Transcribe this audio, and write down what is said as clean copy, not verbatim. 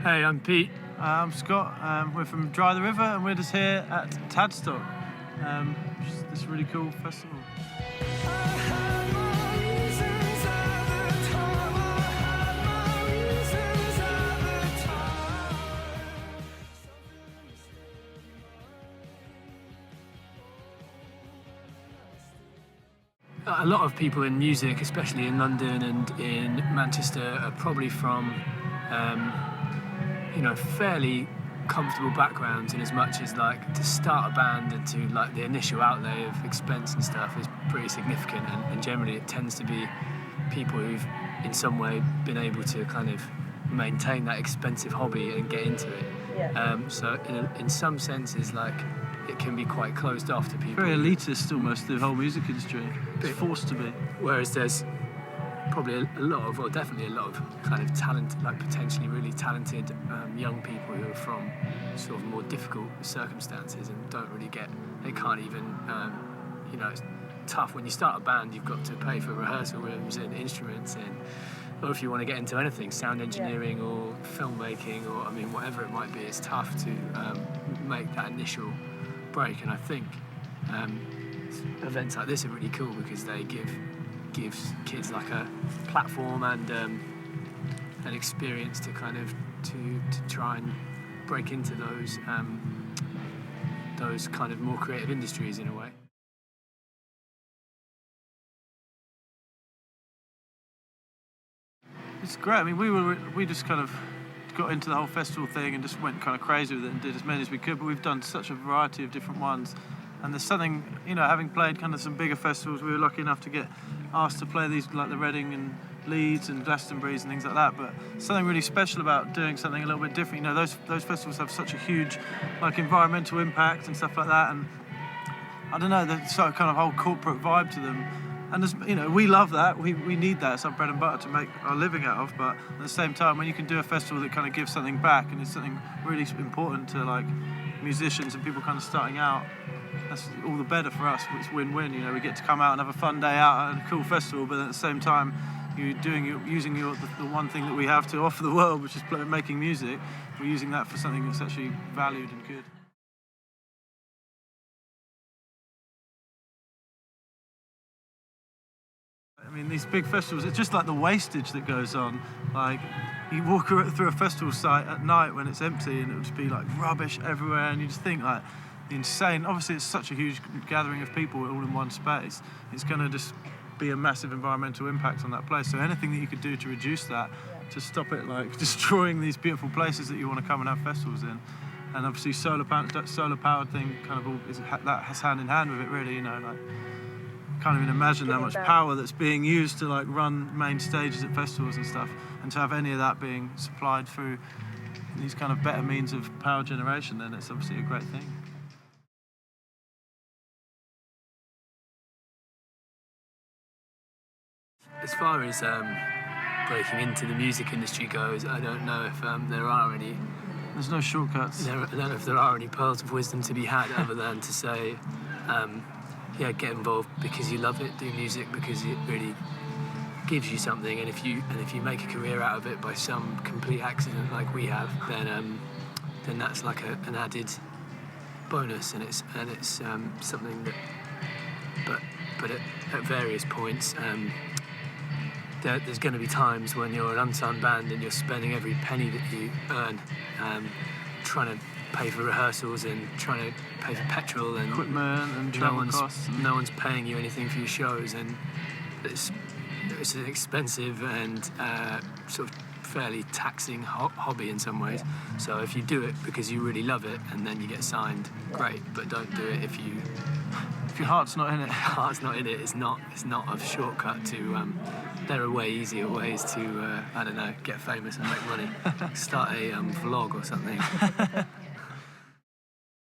Hey, I'm Pete. I'm Scott. We're from Dry the River and we're just here at Tadstock, which is this really cool festival. A lot of people in music, especially in London and in Manchester, are probably from, fairly comfortable backgrounds, in as much as like to start a band and to like the initial outlay of expense and stuff is pretty significant, and generally it tends to be people who've in some way been able to kind of maintain that expensive hobby and get into it. Yeah. So in some senses, like, it can be quite closed off to people. Very elitist almost, the whole music industry. It's forced to be. Whereas there's probably definitely a lot of kind of talent, like potentially really talented young people who are from sort of more difficult circumstances and they can't even, it's tough. When you start a band, you've got to pay for rehearsal rooms and instruments, or if you want to get into anything, sound engineering or filmmaking, or whatever it might be, it's tough to make that initial break. And I think events like this are really cool because they gives kids like a platform and an experience to kind of to try and break into those kind of more creative industries in a way. It's great. I mean, we just kind of got into the whole festival thing and just went kind of crazy with it and did as many as we could, but we've done such a variety of different ones. And there's something, having played kind of some bigger festivals, we were lucky enough to get asked to play these like the Reading and Leeds and Glastonbury's and things like that, but something really special about doing something a little bit different. Those festivals have such a huge like environmental impact and stuff like that, and I don't know, there's sort of kind of whole corporate vibe to them. And as, we love that, we need that, it's our bread and butter to make our living out of, but at the same time, when you can do a festival that kind of gives something back and it's something really important to like musicians and people kind of starting out, that's all the better for us. It's win-win. We get to come out and have a fun day out at a cool festival, but at the same time, using the one thing that we have to offer the world, which is making music. We're using that for something that's actually valued and good. I mean, these big festivals, it's just like the wastage that goes on. Like, you walk through a festival site at night when it's empty and it would just be like rubbish everywhere, and you just think like, insane. Obviously, it's such a huge gathering of people all in one space. It's going to just be a massive environmental impact on that place. So anything that you could do to reduce that, to stop it like destroying these beautiful places that you want to come and have festivals in. And obviously, solar powered thing kind of that has hand in hand with it, really. Like, can't even imagine how much power that's being used to like run main stages at festivals and stuff, and to have any of that being supplied through these kind of better means of power generation, then it's obviously a great thing. As far as breaking into the music industry goes, I don't know if there are any. There's no shortcuts. I don't know if there are any pearls of wisdom to be had other than to say, get involved because you love it. Do music because it really gives you something. And if you make a career out of it by some complete accident, like we have, then that's like an added bonus, and it's something that. But at various points. There's going to be times when you're an unsung band and you're spending every penny that you earn trying to pay for rehearsals and trying to pay for petrol and equipment and travel costs. No one's paying you anything for your shows, and it's an expensive and sort of fairly taxing hobby in some ways. Yeah. So if you do it because you really love it and then you get signed, great. But don't do it if your heart's not in it. Heart's not in it. It's not a shortcut to. There are way easier ways to get famous and make money. Start a vlog or something.